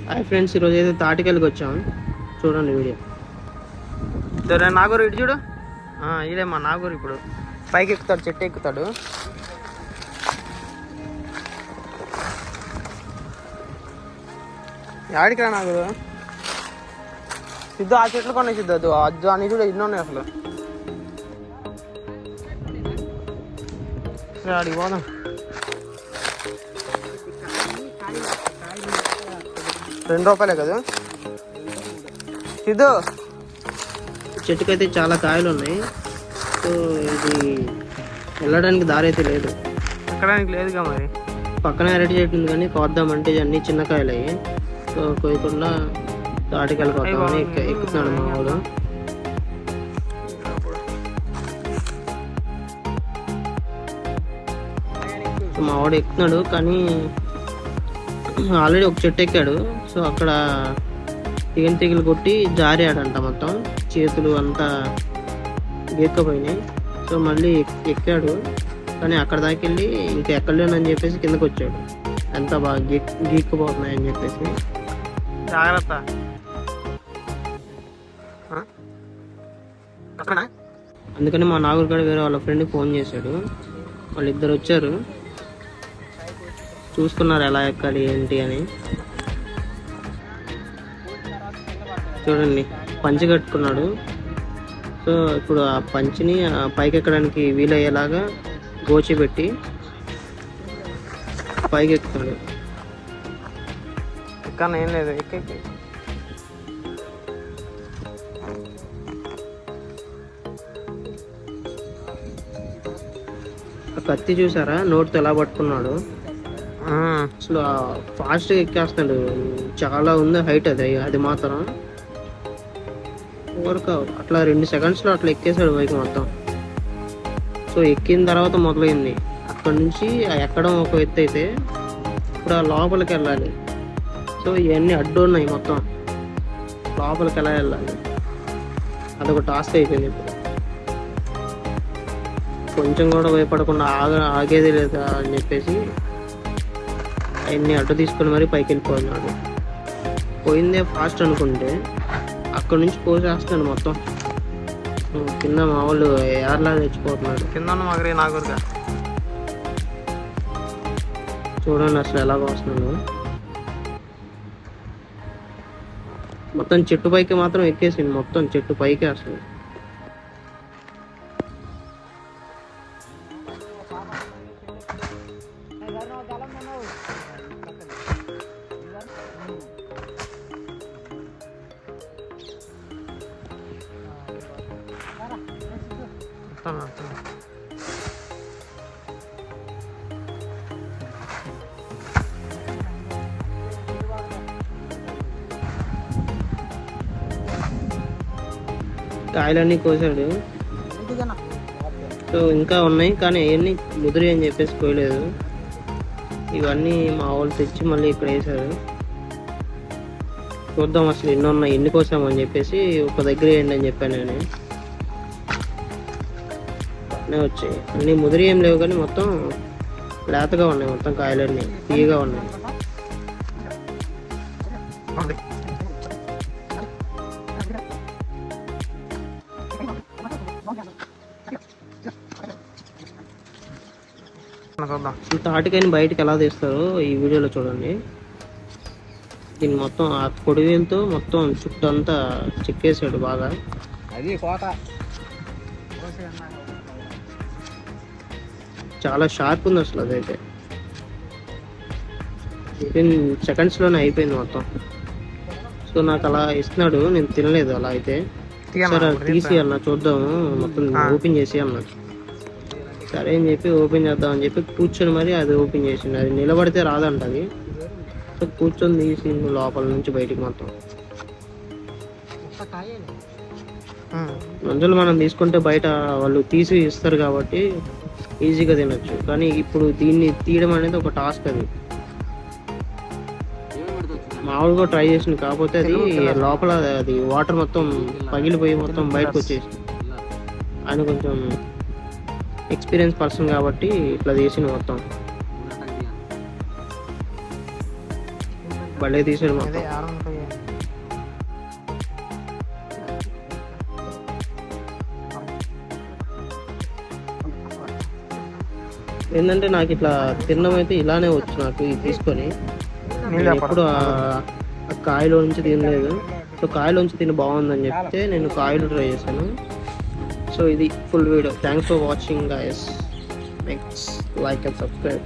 Hi friends, ఈరోజు అయితే తాటికెళ్ళకి వచ్చాము. చూడండి వీడియో. సరే నాగూరు ఇటు చూడు. ఇదే మా నాగూరు. ఇప్పుడు పైకి ఎక్కుతాడు, చెట్టు ఎక్కుతాడు. ఆడికి రా నాగూరు. సిద్ధు ఆ చెట్లు కొన్నాయి. సిద్ధు అద్దు అని చూడ ఎన్నో ఉన్నాయి అసలు. ఆడికి పోదాం. ₹2 కదా సిద్ధు. చెట్టుకైతే చాలా కాయలు ఉన్నాయి. సో ఇది వెళ్ళడానికి దారి అయితే లేదు, ఎక్కడానికి లేదుగా. మరి పక్కన అరటి చెట్టు ఉంది కానీ కోద్దామంటే అన్ని చిన్న కాయలు అయ్యి. సో కోయకుండా తాటికెళ్ళి కొద్దామని ఎక్కుతున్నాడు మా వాడు. మా వాడు ఎక్కుతున్నాడు కానీ ఆల్రెడీ ఒక చెట్టు ఎక్కాడు. సో అక్కడ తెగిలు కొట్టి జారాడంట. మొత్తం చేతులు అంతా గీక్కపోయినాయి. సో మళ్ళీ ఎక్కాడు కానీ అక్కడ దాకా వెళ్ళి ఇంకా ఎక్కలేనని చెప్పేసి కిందకు వచ్చాడు. ఎంత బాగా గీక్కుపోతున్నాయని చెప్పేసి. జాగ్రత్త. అందుకని మా నాగురు కూడా వేరే వాళ్ళ ఫ్రెండ్కి ఫోన్ చేశాడు. వాళ్ళిద్దరు వచ్చారు, చూసుకున్నారు ఎలా ఎక్కాలి ఏంటి అని. చూడండి పంచి కట్టుకున్నాడు. సో ఇప్పుడు ఆ పంచిని పైకి ఎక్కడానికి వీలయ్యేలాగా గోచి పెట్టి పైకి ఎక్కుతాడు. ఎక్కన ఏం లేదు, ఎక్కి కత్తి చూసారా నోటితో ఎలా పట్టుకున్నాడు. అసలు ఫాస్ట్గా ఎక్కేస్తాడు. చాలా ఉంది హైట్ అది మాత్రం. అట్లా 2 సెకండ్స్లో అట్లా ఎక్కేసాడు బైక్ మొత్తం. సో ఎక్కిన తర్వాత మొదలైంది అక్కడ నుంచి. ఎక్కడం ఒక ఎత్తు అయితే ఇప్పుడు ఆ లోపలికి వెళ్ళాలి. సో ఇవన్నీ అడ్డు ఉన్నాయి మొత్తం. లోపలికి ఎలా వెళ్ళాలి అదొక టాస్క్ అయిపోయింది. ఇప్పుడు కొంచెం కూడా భయపడకుండా ఆగేది లేదా అని చెప్పేసి అవన్నీ అడ్డు తీసుకొని మరీ పైకి వెళ్ళిపోతున్నాడు. పోయిందే ఫాస్ట్ అనుకుంటే అక్కడ నుంచి పోసేస్తాడు మొత్తం. కింద మా వాళ్ళు ఏర్లా తెచ్చిపోతున్నాడు. కింద మగరే నాగూరుగా. చూడండి అసలు ఎలా వస్తున్నాడు. మొత్తం చెట్టు పైకి మాత్రం ఎక్కేసింది. మొత్తం చెట్టు పైకి అసలు. కాయలన్నీ కోసాడు. సో ఇంకా ఉన్నాయి కానీ అవన్నీ ముదిరి అని చెప్పేసి కోయలేదు. ఇవన్నీ మా వాళ్ళు తెచ్చి మళ్ళీ ఇక్కడ వేసారు. చూద్దాం అసలు ఎన్ని ఉన్నాయి, ఎన్ని కోసామని చెప్పేసి. ఒక దగ్గర వేయండి అని చెప్పాను నేను. వచ్చాయి అన్నీ ముదిరి ఏం లేవు కానీ మొత్తం లేతగా ఉన్నాయి. మొత్తం కాయలన్నీ తీయగా ఉన్నాయి. తాటికాయని బయటకు ఎలా తీస్తారో ఈ వీడియోలో చూడండి. దీన్ని మొత్తం ఆ కొడివేలతో మొత్తం చుట్టూ అంతా చెక్కేసాడు బాగా. చాలా షార్ప్ ఉంది అసలు. అదైతే సెకండ్స్లోనే అయిపోయింది మొత్తం. సో నాకు అలా ఇస్తున్నాడు, నేను తినలేదు అలా అయితే. సరే తీసి అన్న చూద్దాము, మొత్తం ఓపెన్ చేసి అన్నాడు. సరే అని చెప్పి ఓపెన్ చేద్దామని చెప్పి కూర్చొని మరి అది ఓపెన్ చేసిండు. అది నిలబడితే రాదంట అది. సో కూర్చొని తీసి లోపల నుంచి బయటికి మొత్తం. మందులు మనం తీసుకుంటే బయట వాళ్ళు తీసి ఇస్తారు కాబట్టి ఈజీగా తినచ్చు. కానీ ఇప్పుడు దీన్ని తీయడం అనేది ఒక టాస్క్. అది మామూలుగా ట్రై చేసింది, కాకపోతే అది లోపల అది వాటర్ మొత్తం పగిలిపోయి మొత్తం బయటకు వచ్చేసి. ఆయన కొంచెం ఎక్స్పీరియన్స్ పర్సన్ కాబట్టి ఇట్లా తీసిన మొత్తం. భలే తీసాడు మొత్తం. ఏంటంటే నాకు ఇట్లా తినడం అయితే ఇలానే వచ్చు నాకు, ఇది తీసుకొని. నేను ఎప్పుడు ఆ కాయలో నుంచి తినలేదు. సో కాయలోంచి తిని బాగుందని చెప్తే నేను కాయలు ట్రై చేశాను. సో ఇది full video. Thanks for watching guys. Next like and subscribe.